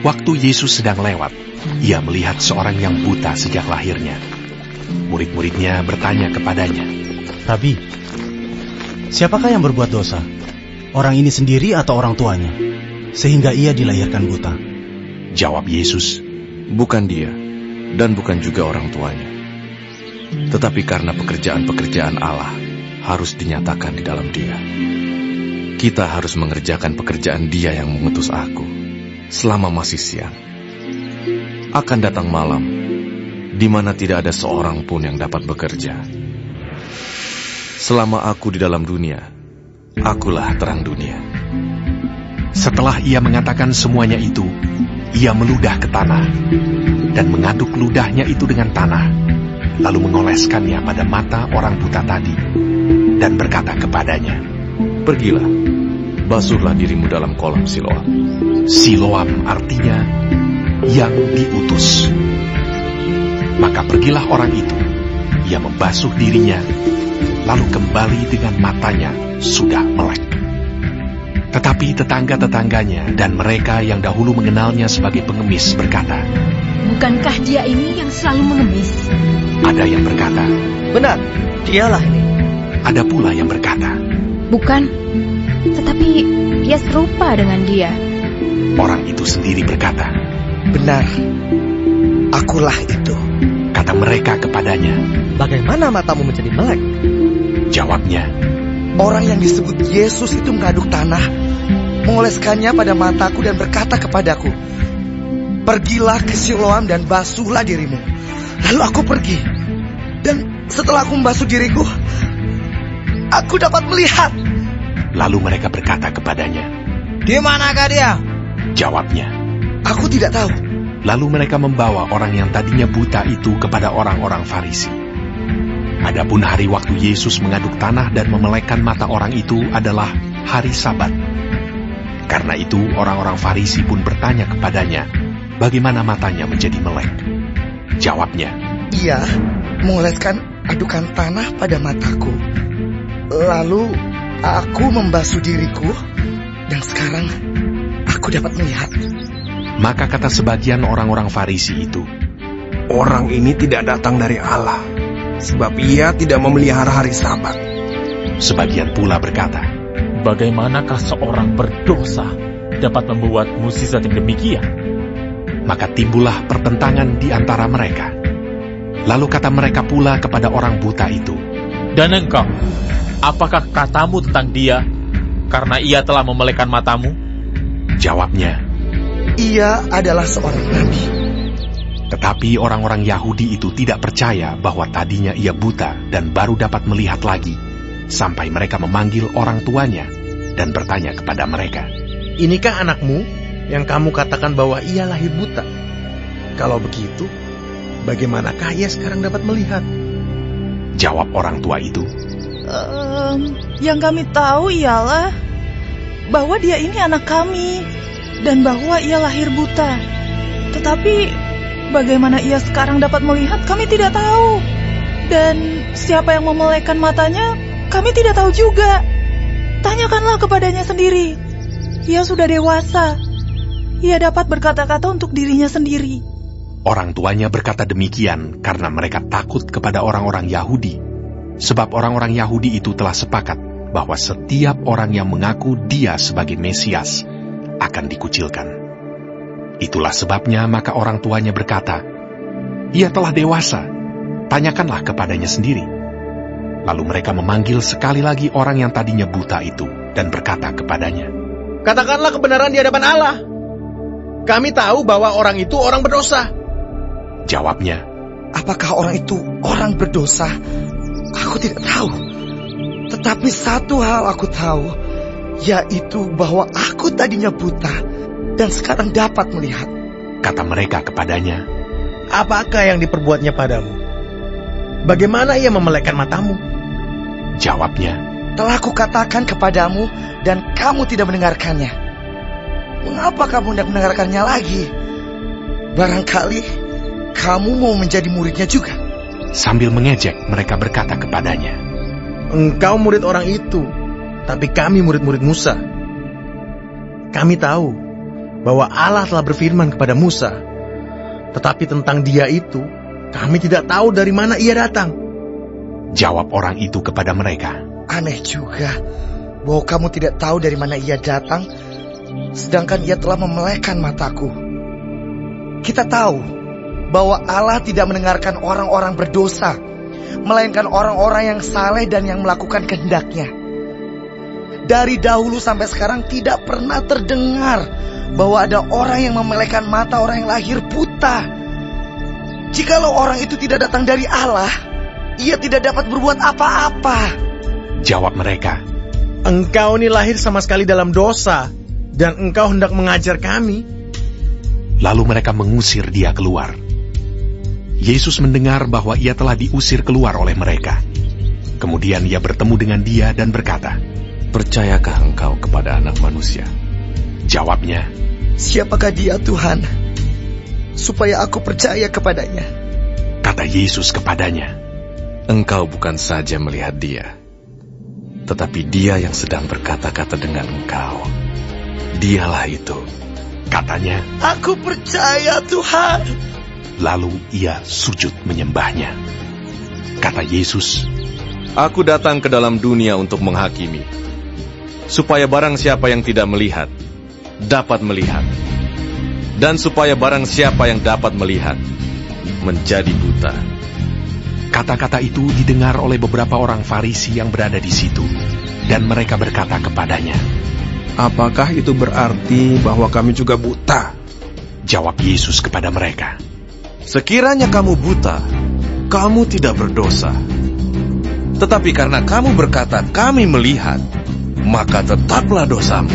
Waktu Yesus sedang lewat, ia melihat seorang yang buta sejak lahirnya. Murid-muridnya bertanya kepadanya, Rabi, siapakah yang berbuat dosa? Orang ini sendiri atau orang tuanya? Sehingga ia dilahirkan buta. Jawab Yesus, bukan dia, dan bukan juga orang tuanya. Tetapi karena pekerjaan-pekerjaan Allah harus dinyatakan di dalam dia. Kita harus mengerjakan pekerjaan Dia yang mengutus aku selama masih siang. Akan datang malam, di mana tidak ada seorang pun yang dapat bekerja. Selama aku di dalam dunia, akulah terang dunia. Setelah ia mengatakan semuanya itu, ia meludah ke tanah dan mengaduk ludahnya itu dengan tanah, lalu mengoleskannya pada mata orang buta tadi dan berkata kepadanya, Pergilah, basuhlah dirimu dalam kolam Siloam. Siloam artinya yang diutus. Maka pergilah orang itu, ia membasuh dirinya, lalu kembali dengan matanya sudah melek. Tetapi tetangga-tetangganya dan mereka yang dahulu mengenalnya sebagai pengemis berkata, Bukankah dia ini yang selalu mengemis? Ada yang berkata, Benar, dialah ini. ada pula yang berkata, Bukan, tetapi dia serupa dengan dia. Orang itu sendiri berkata, Benar, akulah itu. kata mereka kepadanya. Bagaimana matamu menjadi melek? Jawabnya, Orang yang disebut Yesus itu mengaduk tanah, mengoleskannya pada mataku dan berkata kepadaku, Pergilah ke Siloam dan basuhlah dirimu. Lalu aku pergi, dan setelah aku membasuh diriku, aku dapat melihat. lalu mereka berkata kepadanya. Di manakah dia? Jawabnya, Aku tidak tahu. lalu mereka membawa orang yang tadinya buta itu kepada orang-orang Farisi. Adapun hari waktu Yesus mengaduk tanah dan memelekkan mata orang itu adalah hari Sabat. Karena itu orang-orang Farisi pun bertanya kepadanya, bagaimana matanya menjadi melek. Jawabnya, Ia mengoleskan adukan tanah pada mataku. Lalu aku membasuh diriku, dan sekarang aku dapat melihat. maka kata sebagian orang-orang Farisi itu, Orang ini tidak datang dari Allah, sebab ia tidak memelihara hari Sabat. sebagian pula berkata, Bagaimanakah seorang berdosa dapat membuat mukjizat yang demikian? maka timbullah pertentangan di antara mereka. Lalu kata mereka pula kepada orang buta itu, Dan engkau, apakah katamu tentang dia, karena ia telah memelekkan matamu? jawabnya, Ia adalah seorang nabi. tetapi orang-orang Yahudi itu tidak percaya bahwa tadinya ia buta dan baru dapat melihat lagi, sampai mereka memanggil orang tuanya dan bertanya kepada mereka, Inikah anakmu yang kamu katakan bahwa ia lahir buta? Kalau begitu, bagaimanakah ia sekarang dapat melihat? Jawab orang tua itu, Yang kami tahu ialah bahwa dia ini anak kami dan bahwa ia lahir buta. Tetapi bagaimana ia sekarang dapat melihat kami tidak tahu. Dan siapa yang memelekkan matanya kami tidak tahu juga. Tanyakanlah kepadanya sendiri. Ia sudah dewasa. Ia dapat berkata-kata untuk dirinya sendiri. Orang tuanya berkata demikian karena mereka takut kepada orang-orang Yahudi, sebab orang-orang Yahudi itu telah sepakat bahwa setiap orang yang mengaku dia sebagai Mesias akan dikucilkan. Itulah sebabnya maka orang tuanya berkata, Ia telah dewasa, tanyakanlah kepadanya sendiri. Lalu mereka memanggil sekali lagi orang yang tadinya buta itu dan berkata kepadanya, Katakanlah kebenaran di hadapan Allah. Kami tahu bahwa orang itu orang berdosa. Jawabnya, Apakah orang itu orang berdosa? Aku tidak tahu. Tetapi satu hal aku tahu, yaitu bahwa aku tadinya buta dan sekarang dapat melihat. kata mereka kepadanya, Apakah yang diperbuatnya padamu? Bagaimana ia memelekkan matamu? Jawabnya, Telah kukatakan kepadamu dan kamu tidak mendengarkannya. Mengapa kamu tidak mendengarkannya lagi? Barangkali kamu mau menjadi muridnya juga. sambil mengejek mereka berkata kepadanya, Engkau murid orang itu, tapi kami murid-murid Musa. Kami tahu bahwa Allah telah berfirman kepada Musa. Tetapi tentang dia itu, kami tidak tahu dari mana ia datang. Jawab orang itu kepada mereka, Aneh juga bahwa kamu tidak tahu dari mana ia datang, sedangkan ia telah memelekkan mataku. Kita tahu bahwa Allah tidak mendengarkan orang-orang berdosa, melainkan orang-orang yang saleh dan yang melakukan kehendak-Nya. Dari dahulu sampai sekarang tidak pernah terdengar bahwa ada orang yang memelekkan mata orang yang lahir buta. Jikalau orang itu tidak datang dari Allah, ia tidak dapat berbuat apa-apa. Jawab mereka, Engkau ini lahir sama sekali dalam dosa, dan engkau hendak mengajar kami. lalu mereka mengusir dia keluar. Yesus mendengar bahwa ia telah diusir keluar oleh mereka. Kemudian ia bertemu dengan dia dan berkata, Percayakah engkau kepada Anak Manusia? Jawabnya, Siapakah dia, Tuhan, supaya aku percaya kepadanya? kata Yesus kepadanya, Engkau bukan saja melihat dia, tetapi dia yang sedang berkata-kata dengan engkau. Dialah itu. katanya, Aku percaya, Tuhan. lalu ia sujud menyembahnya. Kata Yesus, Aku datang ke dalam dunia untuk menghakimi, supaya barang siapa yang tidak melihat, dapat melihat. Dan supaya barang siapa yang dapat melihat, menjadi buta. kata-kata itu didengar oleh beberapa orang Farisi yang berada di situ, dan mereka berkata kepadanya. Apakah itu berarti bahwa kami juga buta? Jawab Yesus kepada mereka, Sekiranya kamu buta, kamu tidak berdosa. Tetapi karena kamu berkata, kami melihat, maka tetaplah dosamu.